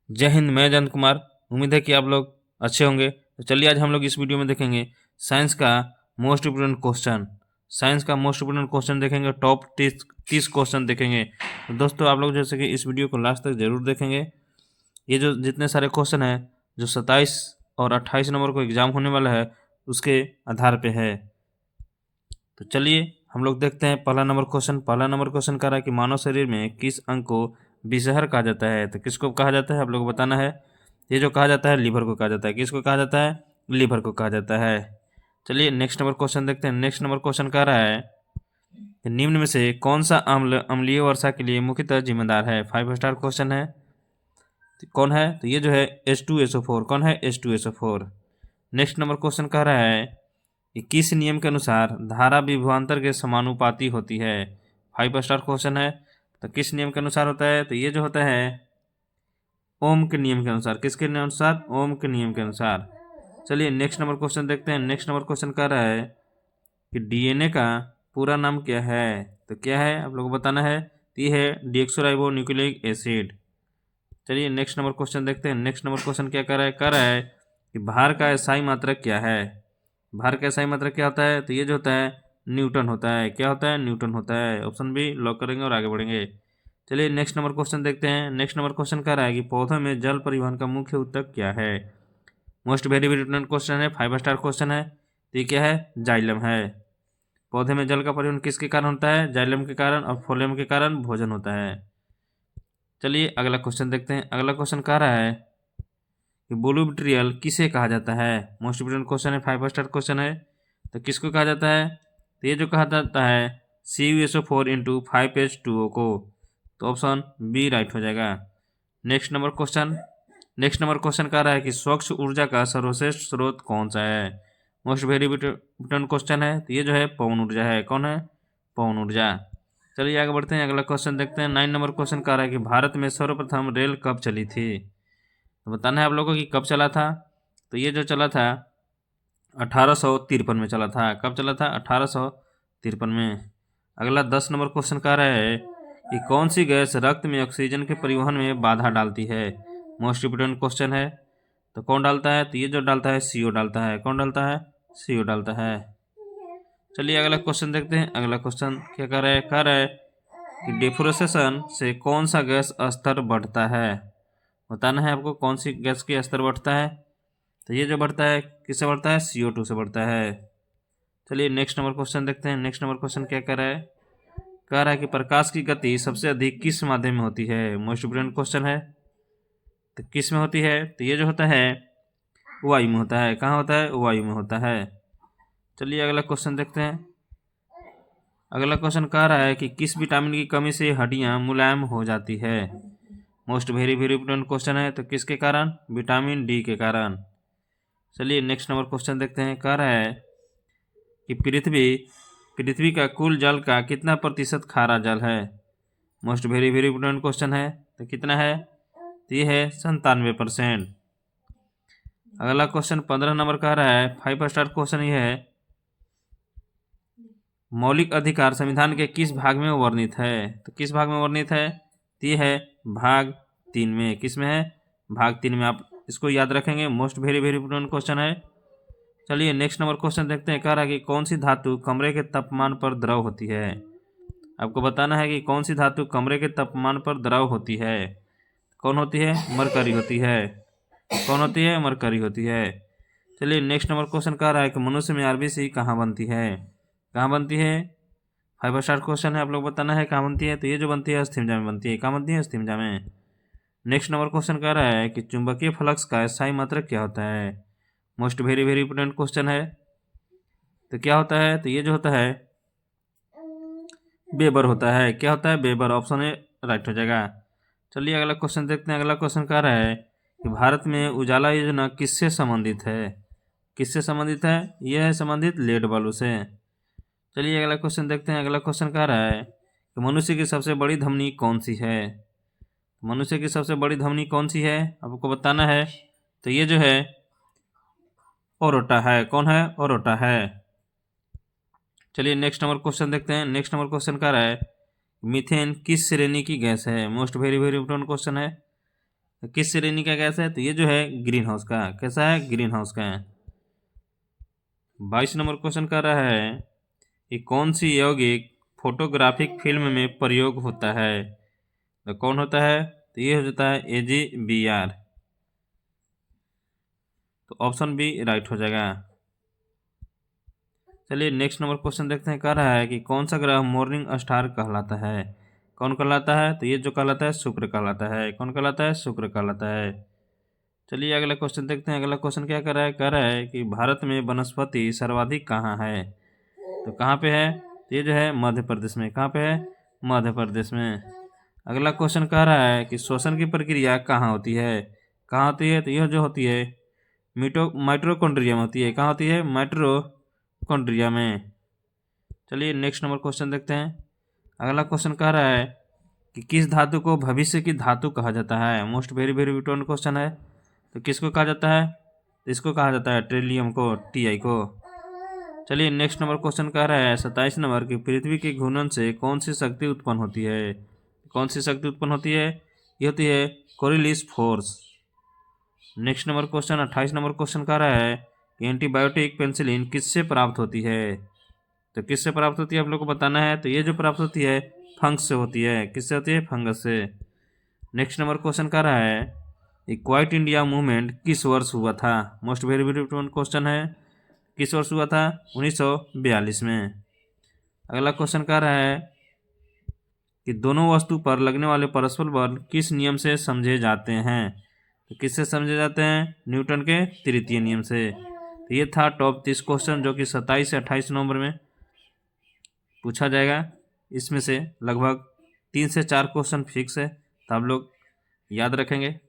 जय हिंद। मैं जयंत कुमार। उम्मीद है कि आप लोग अच्छे होंगे। तो चलिए आज हम लोग इस वीडियो में देखेंगे साइंस का मोस्ट इम्पोर्टेंट क्वेश्चन। साइंस का मोस्ट इम्पोर्टेंट क्वेश्चन देखेंगे, टॉप 30 क्वेश्चन देखेंगे। तो दोस्तों आप लोग जैसे कि इस वीडियो को लास्ट तक जरूर देखेंगे। ये जो जितने सारे क्वेश्चन हैं जो 27 और 28 नंबर को एग्जाम होने वाला है उसके आधार पे है। तो चलिए हम लोग देखते हैं पहला नंबर क्वेश्चन। पहला नंबर क्वेश्चन कह रहा है कि मानव शरीर में किस अंग को विषहर कहा जाता है। तो किसको कहा जाता है आप लोग को बताना है। ये जो कहा जाता है लीवर को कहा जाता है। किसको कहा जाता है? लीवर को कहा जाता है। चलिए नेक्स्ट नंबर क्वेश्चन देखते हैं। नेक्स्ट नंबर क्वेश्चन कह रहा है कि निम्न में से कौन सा अम्ल अम्लीय वर्षा के लिए मुख्यतः जिम्मेदार है। 5 स्टार क्वेश्चन है। तो कौन है? तो ये जो है H2SO4। कौन है? H2SO4। नेक्स्ट नंबर क्वेश्चन कह रहा है कि किस नियम के अनुसार धारा विभवांतर के समानुपाती होती है। 5 स्टार क्वेश्चन है। तो किस नियम के अनुसार होता है? तो ये जो होता है ओम के नियम के अनुसार। किसके अनुसार? ओम के नियम के अनुसार। चलिए नेक्स्ट नंबर क्वेश्चन देखते हैं। नेक्स्ट नंबर क्वेश्चन कह रहा है कि डीएनए का पूरा नाम क्या है। तो क्या है आप लोगों को बताना है। तो ये है डीऑक्सोराइबो न्यूक्लिक एसिड। चलिए नेक्स्ट नंबर क्वेश्चन देखते हैं। नेक्स्ट नंबर क्वेश्चन क्या कह रहा है कि भार का SI मात्रक क्या है। भार का SI मात्रक क्या होता है? तो ये जो होता है न्यूटन होता है। क्या होता है? न्यूटन होता है। ऑप्शन बी लॉक करेंगे और आगे बढ़ेंगे। चलिए नेक्स्ट नंबर क्वेश्चन देखते हैं। नेक्स्ट नंबर क्वेश्चन कह रहा है कि पौधों में जल परिवहन का मुख्य ऊतक क्या है। मोस्ट वेरी इंपॉर्टेंट क्वेश्चन है। 5 स्टार क्वेश्चन है। तो ये क्या है? जाइलम है। पौधे में जल का परिवहन किसके कारण होता है? जाइलम के कारण और फोलियम के कारण भोजन होता है। चलिए अगला क्वेश्चन देखते हैं। अगला क्वेश्चन कह रहा है कि ब्लू मटेरियल किसे कहा जाता है। मोस्ट इंपोर्टेंट क्वेश्चन है। 5 स्टार क्वेश्चन है। तो किसको कहा जाता है? तो ये जो कहा जाता है CuSO4 इंटू 5H2O को। तो ऑप्शन बी राइट हो जाएगा। Next number question. Next number question कह रहा है कि स्वच्छ ऊर्जा का सर्वश्रेष्ठ स्रोत कौन सा है। मोस्ट वेरी इंपोर्टेंट क्वेश्चन है। तो ये जो है पवन ऊर्जा है। कौन है? पवन ऊर्जा। चलिए आगे बढ़ते हैं। अगला क्वेश्चन देखते हैं। 9 नंबर क्वेश्चन कह रहा है कि भारत में सर्वप्रथम रेल कब चली थी। तो बताना है आप लोगों को कि कब चला था। तो ये जो चला था 1853 में चला था। कब चला था? 1853 में। अगला 10 नंबर क्वेश्चन कह रहा है कि कौन सी गैस रक्त में ऑक्सीजन के परिवहन में बाधा डालती है। मोस्ट इम्पोर्टेंट क्वेश्चन है। तो कौन डालता है? तो ये जो डालता है CO डालता है। कौन डालता है? CO डालता है। चलिए अगला क्वेश्चन देखते हैं। अगला क्वेश्चन क्या कह रहा है? कह रहा है कि डिफ्लोरेसेशन से कौन सा गैस स्तर बढ़ता है। बताना है आपको कौन सी गैस की स्तर बढ़ता है। तो ये जो बढ़ता है किससे बढ़ता है? CO2 से बढ़ता है। चलिए नेक्स्ट नंबर क्वेश्चन देखते हैं। नेक्स्ट नंबर क्वेश्चन क्या कह रहा है? कह रहा है कि प्रकाश की गति सबसे अधिक किस माध्यम में होती है। मोस्ट इम्पोर्टेंट क्वेश्चन है। तो किस में होती है? तो ये जो होता है वायु में होता है। कहाँ होता है? वायु में होता है। चलिए अगला क्वेश्चन देखते हैं। अगला क्वेश्चन कह रहा है कि किस विटामिन की कमी से हड्डियां मुलायम हो जाती है। मोस्ट वेरी इंपोर्टेंट क्वेश्चन है। तो किसके कारण? विटामिन D के कारण। चलिए नेक्स्ट नंबर क्वेश्चन देखते हैं। कह रहा है कि पृथ्वी का कुल जल का कितना प्रतिशत खारा जल है। मोस्ट वेरी इंपोर्टेंट क्वेश्चन है। तो कितना है? तो ये है 97%। अगला क्वेश्चन 15 नंबर कह रहा है। 5 स्टार क्वेश्चन ये है मौलिक अधिकार संविधान के किस भाग में वर्णित है। तो किस भाग में वर्णित है? तो ये है भाग 3 में। किस में है? भाग 3 में। आप इसको याद रखेंगे। मोस्ट वेरी इंपोर्टेंट क्वेश्चन है। चलिए नेक्स्ट नंबर क्वेश्चन देखते हैं। कह रहा है कि कौन सी धातु कमरे के तापमान पर द्रव होती है। आपको बताना है कि कौन सी धातु कमरे के तापमान पर द्रव होती है। कौन होती है? मरकरी होती है। कौन होती है? मरकरी होती है। चलिए नेक्स्ट नंबर क्वेश्चन कह रहा है कि मनुष्य में RBC कहाँ बनती है। कहाँ बनती है? 5 स्टार क्वेश्चन है। आप लोग बताना है कहाँ बनती है। तो ये जो बनती है अस्थिमज्जा में बनती है। कहाँ बनती है? अस्थिमज्जा में। नेक्स्ट नंबर क्वेश्चन कह रहा है कि चुंबकीय फ्लक्स का SI मात्रक क्या होता है। मोस्ट वेरी इंपोर्टेंट क्वेश्चन है। तो क्या होता है? तो ये जो होता है वेबर होता है। क्या होता है? वेबर। ऑप्शन ए राइट हो जाएगा। चलिए अगला क्वेश्चन देखते हैं। अगला क्वेश्चन कह रहा है कि भारत में उजाला योजना किससे संबंधित है। किससे संबंधित है? यह है संबंधित लेड बालू से। चलिए अगला क्वेश्चन देखते हैं। अगला क्वेश्चन कह रहा है कि मनुष्य की सबसे बड़ी धमनी कौन सी है। मनुष्य की सबसे बड़ी धमनी कौन सी है आपको बताना है। तो ये जो है ओरोटा है। कौन है? ओरोटा है। चलिए नेक्स्ट नंबर क्वेश्चन देखते हैं। नेक्स्ट नंबर क्वेश्चन कह रहा है मीथेन किस श्रेणी की गैस है। मोस्ट वेरी इंपोर्टेंट क्वेश्चन है। तो किस श्रेणी का गैस है? तो ये जो है ग्रीन हाउस का, कैसा है? ग्रीन हाउस का है। 22 नंबर क्वेश्चन कर रहा है कि कौन सी यौगिक फोटोग्राफिक फिल्म में प्रयोग होता है? तो कौन होता है? तो ये हो जाता है AgBr। तो ऑप्शन बी राइट हो जाएगा। चलिए नेक्स्ट नंबर क्वेश्चन देखते हैं। कह रहा है कि कौन सा ग्रह मॉर्निंग स्टार कहलाता है? कौन कहलाता है? तो ये जो कहलाता है शुक्र कहलाता है। कौन कहलाता है? शुक्र कहलाता है। चलिए अगला क्वेश्चन देखते हैं। अगला क्वेश्चन क्या कर रहा है? कह रहा है कि भारत में वनस्पति सर्वाधिक कहाँ है? तो कहाँ पे है? तो ये जो है मध्य प्रदेश में। कहाँ पे है? मध्य प्रदेश में। अगला क्वेश्चन कह रहा है कि श्वसन की प्रक्रिया कहाँ होती है? कहाँ होती है? तो यह जो होती है माइटोकॉन्ड्रिया में होती है। कहाँ होती है? माइटोकॉन्ड्रिया में। चलिए नेक्स्ट नंबर क्वेश्चन देखते हैं। अगला क्वेश्चन कह रहा है कि किस धातु को भविष्य की धातु कहा जाता है? Most very very important question है। तो किसको कहा जाता है? तो इसको कहा जाता है ट्रिलियम को, Ti को। चलिए नेक्स्ट नंबर क्वेश्चन कह रहा है 27 नंबर की पृथ्वी के घूर्णन से कौन सी शक्ति उत्पन्न होती है? कौन सी शक्ति उत्पन्न होती है? ये होती है Coriolis force. Next number question 28 number question कह रहा है कि एंटीबायोटिक पेनिसिलिन किससे प्राप्त होती है? तो किससे प्राप्त होती है आप लोग को बताना है। तो ये जो प्राप्त होती है फंगस से होती है। किससे होती है? फंगस से। नेक्स्ट नंबर क्वेश्चन कह रहा है कि क्वाइट इंडिया मूवमेंट किस वर्ष हुआ था? Most very very important question है। किस वर्ष हुआ था? 1942 में। अगला क्वेश्चन कह रहा है कि दोनों वस्तु पर लगने वाले परस्पर बल किस नियम से समझे जाते हैं? तो किससे समझे जाते हैं? न्यूटन के तृतीय नियम से। तो ये था टॉप 30 क्वेश्चन जो कि 27 से 28 नवंबर में पूछा जाएगा। इसमें से लगभग 3 से 4 क्वेश्चन फिक्स है, तो आप लोग याद रखेंगे।